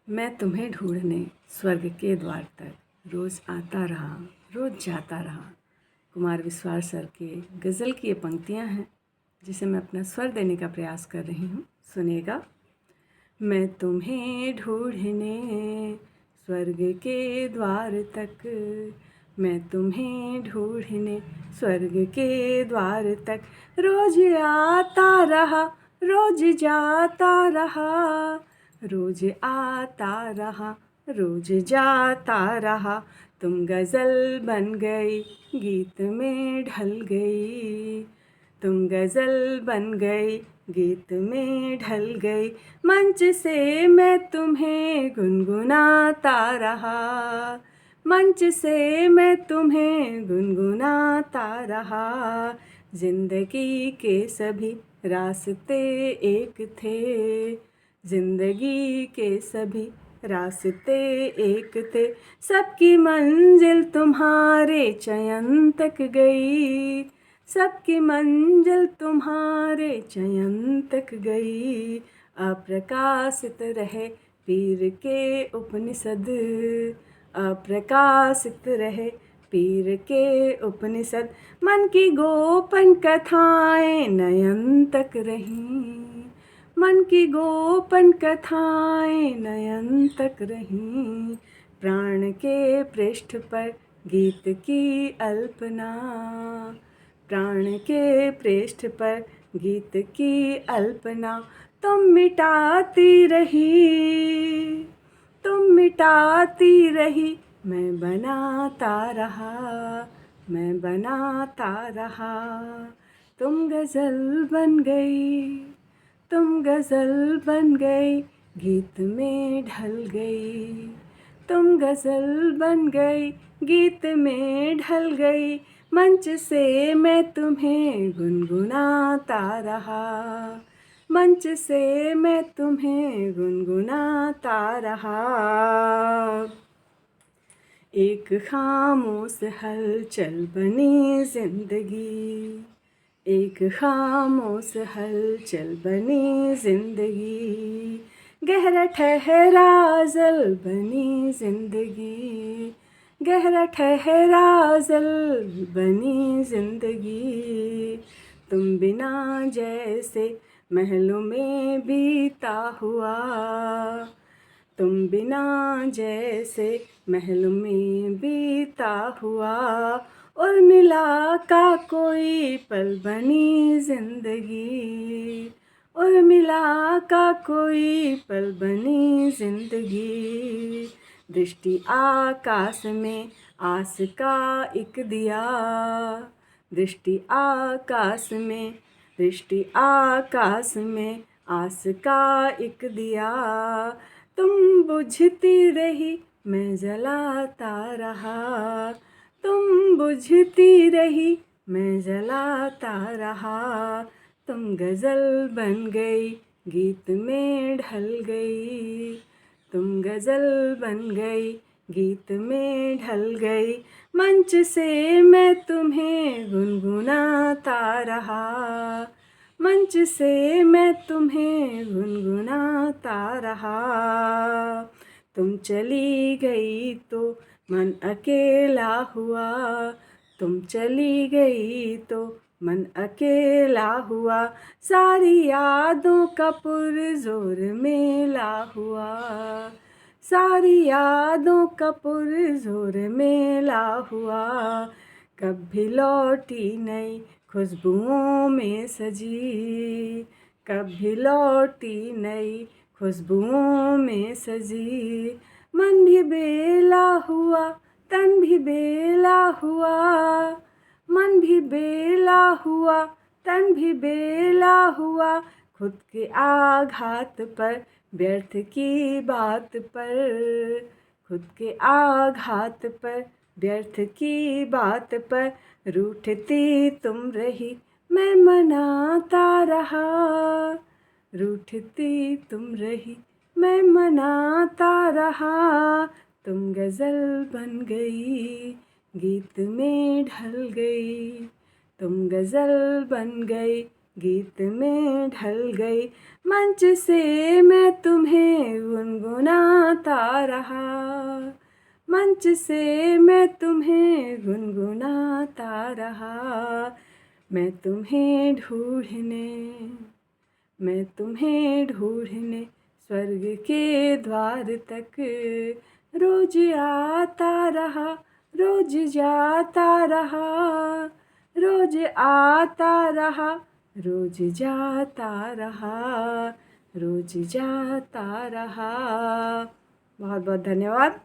मैं तुम्हें ढूंढने स्वर्ग के द्वार तक रोज़ आता रहा, रोज़ जाता रहा। कुमार विश्वास सर के गज़ल की ये पंक्तियाँ हैं जिसे मैं अपना स्वर देने का प्रयास कर रही हूँ। सुनिएगा। मैं तुम्हें ढूंढने स्वर्ग के द्वार तक, मैं तुम्हें ढूंढने स्वर्ग के द्वार तक, रोज आता रहा, रोज जाता रहा, रोज आता रहा, रोज जाता रहा। तुम गज़ल बन गई, गीत में ढल गई, तुम गज़ल बन गई, गीत में ढल गई। मंच से मैं तुम्हें गुनगुनाता रहा, मंच से मैं तुम्हें गुनगुनाता रहा। जिंदगी के सभी रास्ते एक थे, जिंदगी के सभी रास्ते एक थे, सबकी मंजिल तुम्हारे चयन तक गई, सबकी मंजिल तुम्हारे चयन तक गई। अप्रकाशित रहे पीर के उपनिषद, अप्रकाशित रहे पीर के उपनिषद। मन की गोपन कथाएं नयन तक रहीं, मन की गोपन कथाएं नयन तक रहीं। प्राण के पृष्ठ पर गीत की अल्पना, प्राण के पृष्ठ पर गीत की अल्पना। तुम मिटाती रही, तुम मिटाती रही, मैं बनाता रहा, मैं बनाता रहा। तुम गज़ल बन गई, तुम गज़ल बन गई, गीत में ढल गई, तुम गज़ल बन गई, गीत में ढल गई। मंच से मैं तुम्हें गुनगुनाता रहा, मंच से मैं तुम्हें गुनगुनाता रहा। एक खामोश हलचल बनी जिंदगी, एक खामोश हलचल बनी जिंदगी। गहरा ठहरा जल बनी जिंदगी, गहरा ठहरा जल बनी जिंदगी। तुम बिना जैसे महलों में बीता हुआ, तुम बिना जैसे महल में बीता हुआ। और मिला का कोई पल बनी जिंदगी, और मिला का कोई पल बनी जिंदगी। दृष्टि आकाश में आस का एक दिया, दृष्टि आकाश में, दृष्टि आकाश में आस का एक दिया। तुम बुझती रही, मैं जलाता रहा, तुम बुझती रही, मैं जलाता रहा। तुम गज़ल बन गई, गीत में ढल गई, तुम गज़ल बन गई, गीत में ढल गई। मंच से मैं तुम्हें गुनगुनाता रहा, मंच से मैं तुम्हें गुनगुनाता रहा। तुम चली गई तो मन अकेला हुआ, तुम चली गई तो मन अकेला हुआ। सारी यादों का पुरजोर मेला हुआ, सारी यादों का पुरजोर मेला हुआ। कभी लौटी नई खुशबुओं में सजी, कभी लौटी नई खुशबुओं में सजी। मन भी बेला हुआ, तन भी बेला हुआ, मन भी बेला हुआ, तन भी बेला हुआ। खुद के आघात पर, व्यर्थ की बात पर, खुद के आघात पर, व्यर्थ की बात पर। रूठती तुम रही, मैं मनाता रहा, रूठती तुम रही, मैं मनाता रहा। तुम गज़ल बन गई, गीत में ढल गई, तुम गज़ल बन गई, गीत में ढल गई। मंच से मैं तुम्हें गुनगुनाता रहा। मंच से मैं तुम्हें गुनगुनाता रहा। मैं तुम्हें ढूंढने स्वर्ग के द्वार तक रोज आता रहा, रोज जाता रहा, रोज आता रहा, रोज जाता रहा, रोज जाता रहा। बहुत बहुत धन्यवाद।